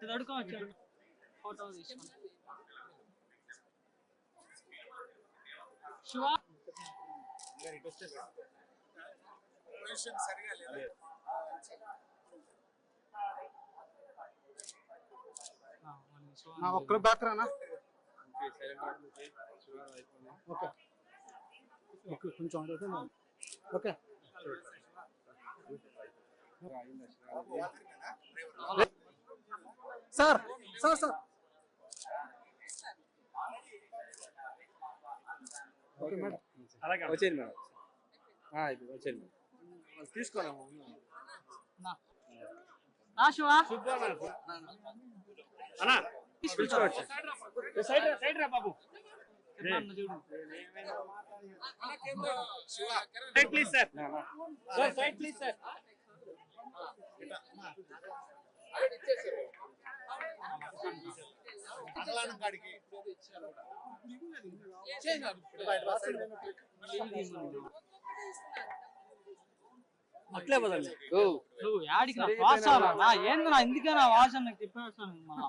తడుకోవచ్చు photo తీసుకోండి శివ ఒక్కరు back రానా ఓకే ఓకే కొంచెం okay sir sir sir okay madam వచ్చేయండి మేడం వచ్చేయండి మేడం తీసుకోలేము అన్నా పిలుచుకోవచ్చు సైడ్ రా బాబు side please sir side please sir అట్లే బదండి నువ్వు యాడికి నా వాసారా నా ఏంది నా ఎందుకే నా వాసన నాకు చెప్పేస్తాను మళ్ళా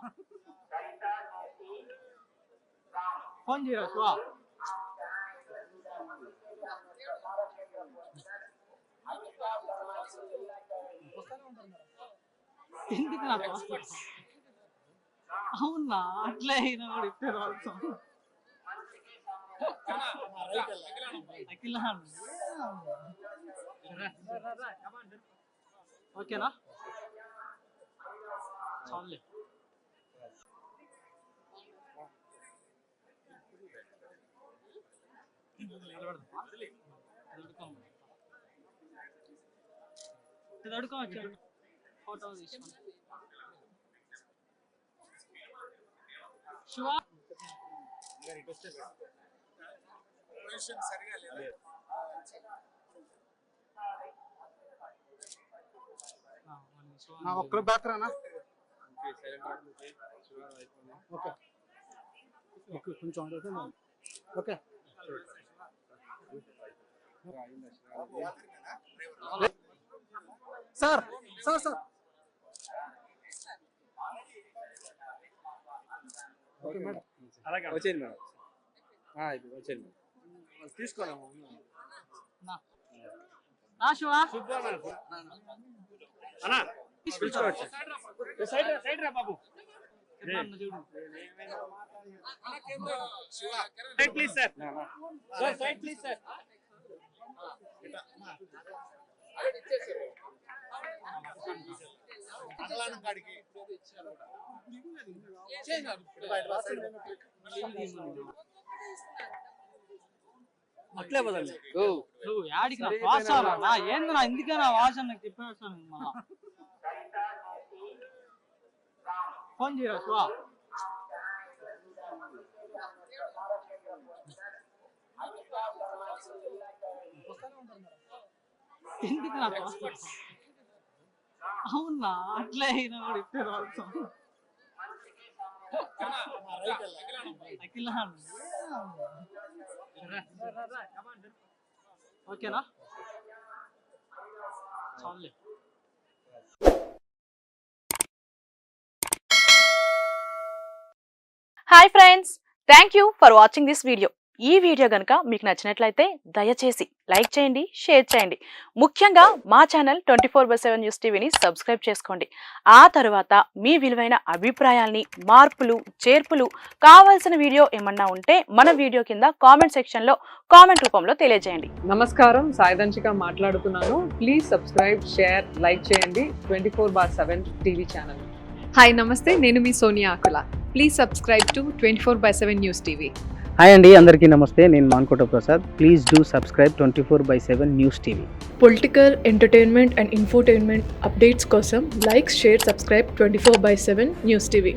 ఫోన్ చేయరా శివ ఎందుకు నా అవునా అట్లే అయినా కూడా ఇప్పేది అఖిల ఓకేనా చాలే తడుకోవచ్చు ఫోటో తీసుకోండి శివ ఒక్కరు బ్యాక్ రానా ఓకే ఓకే కొంచెం okay sir sir sir okay madam వచ్చేయండి మేడం వచ్చేయండి మేడం తీసుకోలేము అన్నా పిలుచుకోవచ్చు సైడ్ రా బాబు side please sir side please sir అట్లే బదండి నువ్వు యాడికి నా వాసారా నా ఏంది నా ఎందుకే నా వాసన నాకు చెప్పేస్తాను మళ్ళా ఫోన్ చేయరా శివ ఎందుకు నా అవునా అట్లే అయినా కూడా ఇప్పేది అఖిల ఓకేనా చాలే hi friends, thank you for watching this video. ఈ వీడియో గనుక మీకు నచ్చినట్లయితే దయచేసి లైక్ చేయండి, షేర్ చేయండి. ముఖ్యంగా మా ఛానల్ 24/7 న్యూస్ టీవీని సబ్స్క్రైబ్ చేసుకోండి. ఆ తర్వాత మీ విలువైన అభిప్రాయాల్ని, మార్పులు, చేర్పులు, కావాల్సిన వీడియో ఏమన్నా ఉంటే మన వీడియో కింద కామెంట్ సెక్షన్లో కామెంట్ రూపంలో తెలియజేయండి. నమస్కారం, సాయిదంచిక మాట్లాడుతున్నాను. ప్లీజ్ సబ్స్క్రైబ్, షేర్, లైక్ చేయండి 24/7 టీవీ ఛానల్. హాయ్ నమస్తే, నేను మీ Sonia Akula. Please subscribe to 24/7 news TV. Hi అండి, అందరికీ నమస్తే. నేను Mankota Prasad. Please do subscribe 24/7 news TV. Political, entertainment and infotainment updates కోసం like, share, subscribe 24/7 news TV.